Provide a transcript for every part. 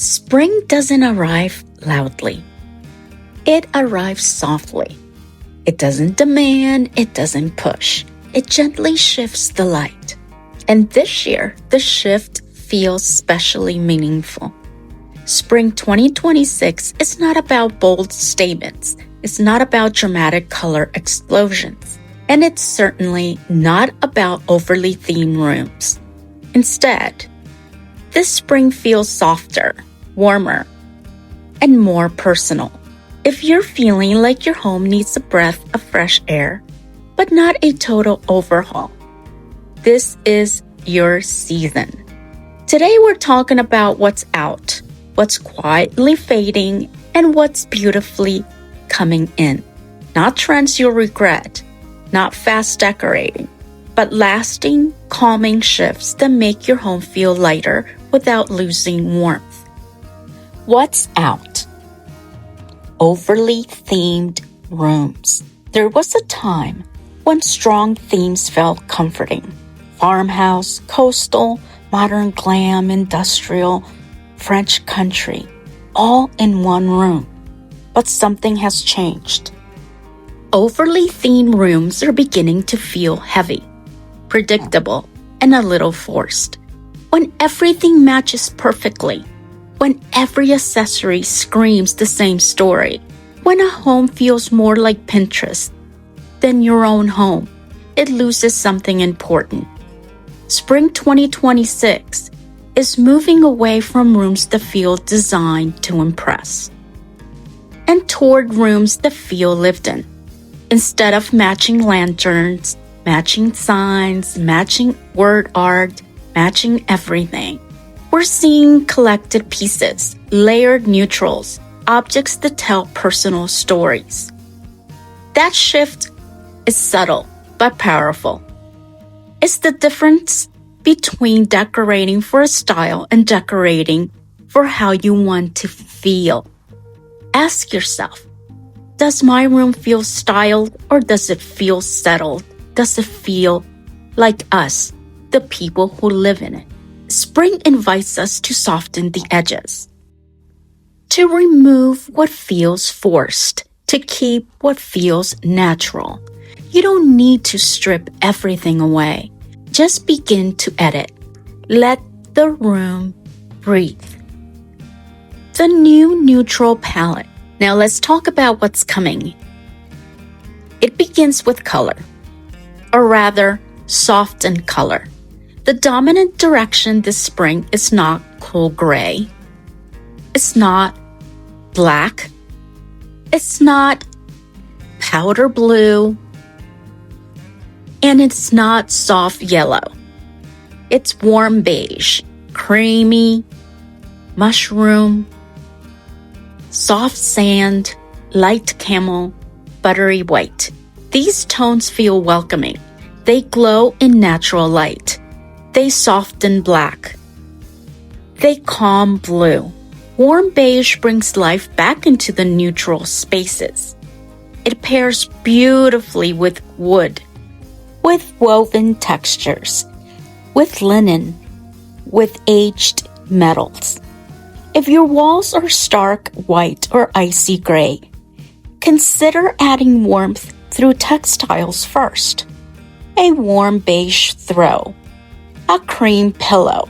Spring doesn't arrive loudly. It arrives softly. It doesn't demand, it doesn't push. It gently shifts the light. And this year, the shift feels especially meaningful. Spring 2026 is not about bold statements. It's not about dramatic color explosions. And it's certainly not about overly themed rooms. Instead, this spring feels softer, warmer, and more personal. If you're feeling like your home needs a breath of fresh air, but not a total overhaul, this is your season. Today we're talking about what's out, what's quietly fading, and what's beautifully coming in. Not trends you'll regret, not fast decorating, but lasting, calming shifts that make your home feel lighter without losing warmth. What's out? Overly themed rooms. There was a time when strong themes felt comforting. Farmhouse, coastal, modern glam, industrial, French country, all in one room. But something has changed. Overly themed rooms are beginning to feel heavy, predictable, and a little forced. When everything matches perfectly, when every accessory screams the same story, when a home feels more like Pinterest than your own home, it loses something important. Spring 2026 is moving away from rooms that feel designed to impress and toward rooms that feel lived in. Instead of matching lanterns, matching signs, matching word art, matching everything, we're seeing collected pieces, layered neutrals, objects that tell personal stories. That shift is subtle but powerful. It's the difference between decorating for a style and decorating for how you want to feel. Ask yourself, does my room feel styled or does it feel settled? Does it feel like us, the people who live in it? Spring invites us to soften the edges, to remove what feels forced, to keep what feels natural. You don't need to strip everything away. Just begin to edit. Let the room breathe. The new neutral palette. Now let's talk about what's coming. It begins with color, or rather, softened color. The dominant direction this spring is not cool gray. It's not black. It's not powder blue. And it's not soft yellow. It's warm beige, creamy, mushroom, soft sand, light camel, buttery white. These tones feel welcoming. They glow in natural light. They soften black. They calm blue. Warm beige brings life back into the neutral spaces. It pairs beautifully with wood, with woven textures, with linen, with aged metals. If your walls are stark white or icy gray, consider adding warmth through textiles first. A warm beige throw, a cream pillow,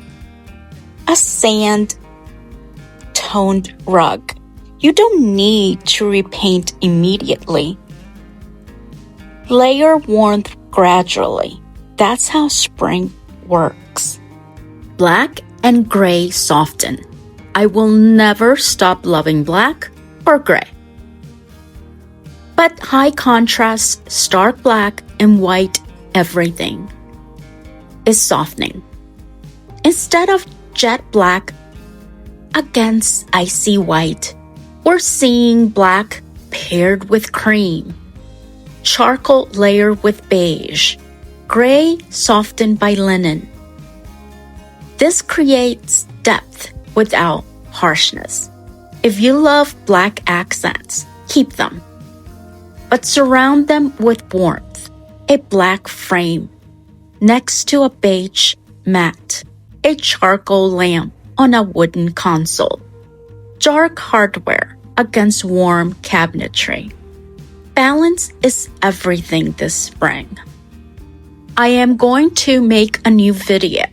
a sand-toned rug. You don't need to repaint immediately. Layer warmth gradually. That's how spring works. Black and gray soften. I will never stop loving black or gray. But high contrast, stark black and white everything is softening. Instead of jet black against icy white, we're seeing black paired with cream, charcoal layered with beige, gray softened by linen. This creates depth without harshness. If you love black accents, keep them, but surround them with warmth. A black frame next to a beige mat, a charcoal lamp on a wooden console. dark hardware against warm cabinetry. Balance is everything this spring. I am going to make a new video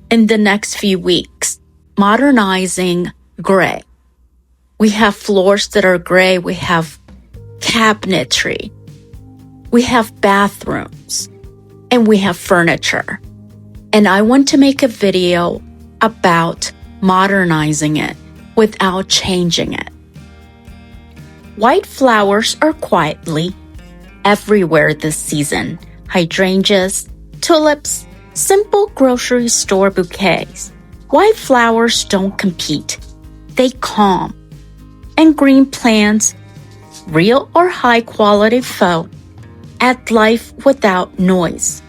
in the next few weeks, modernizing gray. We have floors that are gray, we have cabinetry, we have bathrooms, and we have furniture. And I want to make a video about modernizing it without changing it. White flowers are quietly everywhere this season. Hydrangeas, tulips, simple grocery store bouquets. White flowers don't compete. They calm. And green plants, real or high quality faux, add life without noise.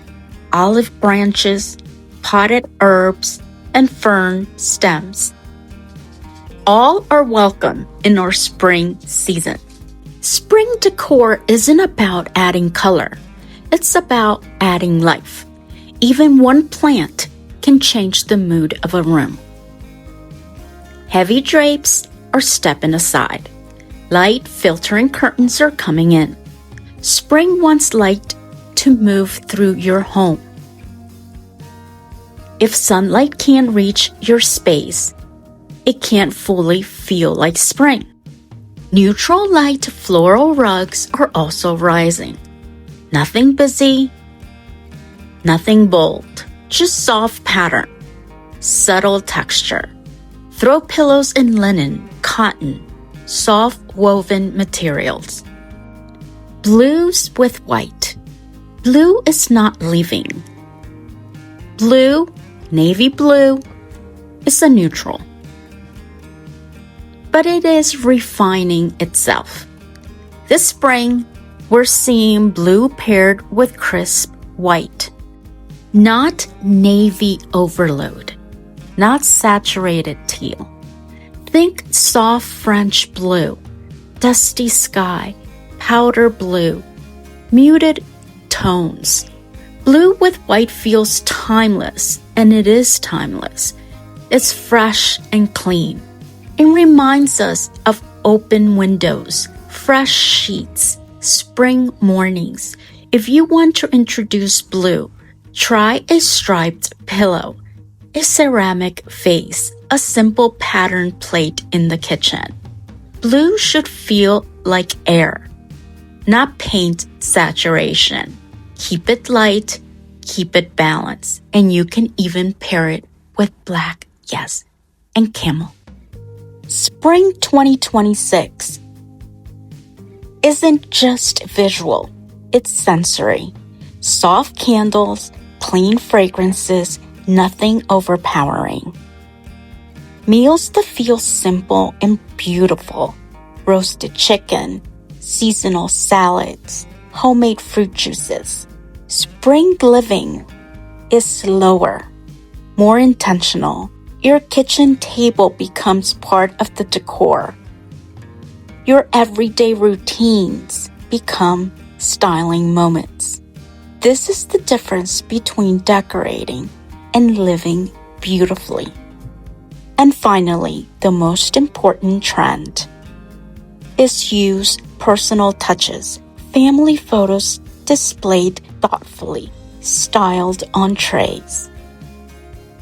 Olive branches, potted herbs, and fern stems. All are welcome in our spring season. Spring decor isn't about adding color. It's about adding life. Even one plant can change the mood of a room. Heavy drapes are stepping aside. Light filtering curtains are coming in. Spring wants light to move through your home. If sunlight can't reach your space, it can't fully feel like spring. Neutral light floral rugs are also rising. Nothing busy, nothing bold, just soft pattern, subtle texture. Throw pillows in linen, cotton, soft woven materials. Blues with white. Blue is not leaving. Blue, navy blue, is a neutral. But it is refining itself. This spring, we're seeing blue paired with crisp white. Not navy overload, not saturated teal. Think soft French blue, dusty sky, powder blue, muted tones. Blue with white feels timeless, and it is timeless. It's fresh and clean. It reminds us of open windows, fresh sheets, spring mornings. If you want to introduce blue, try a striped pillow, a ceramic vase, a simple pattern plate in the kitchen. Blue should feel like air, not paint saturation. Keep it light, keep it balanced, and you can even pair it with black, yes, and camel. Spring 2026 isn't just visual, it's sensory. Soft candles, clean fragrances, nothing overpowering. Meals that feel simple and beautiful. Roasted chicken, seasonal salads, homemade fruit juices. Spring living is slower, more intentional. Your kitchen table becomes part of the decor. Your everyday routines become styling moments. This is the difference between decorating and living beautifully. And finally, the most important trend is use personal touches. Family photos displayed thoughtfully, styled on trays.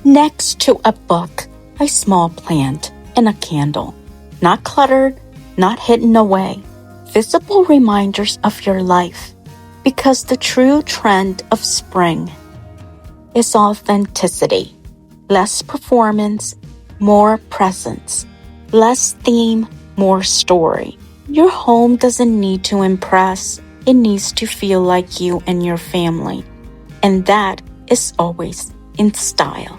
Next to a book, a small plant, and a candle. Not cluttered, not hidden away. Visible reminders of your life. Because the true trend of spring is authenticity. Less performance, more presence. Less theme, more story. Your home doesn't need to impress. It needs to feel like you and your family. And that is always in style.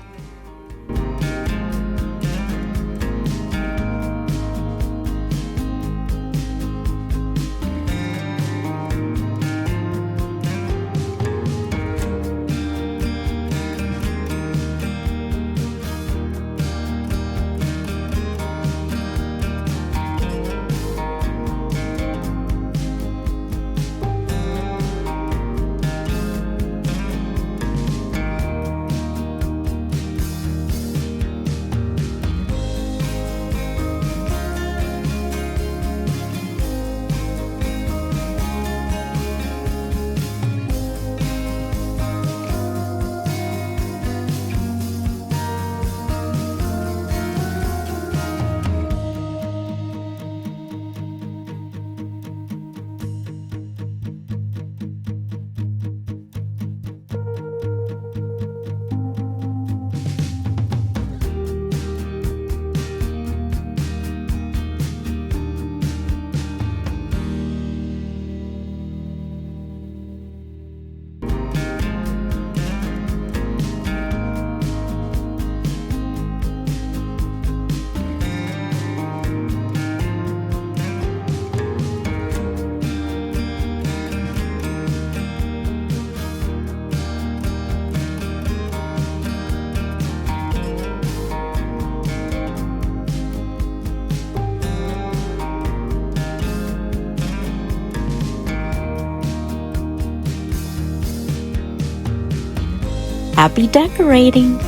Happy decorating!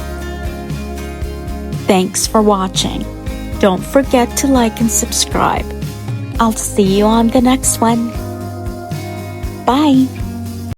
Thanks for watching. Don't forget to like and subscribe. I'll see you on the next one. Bye!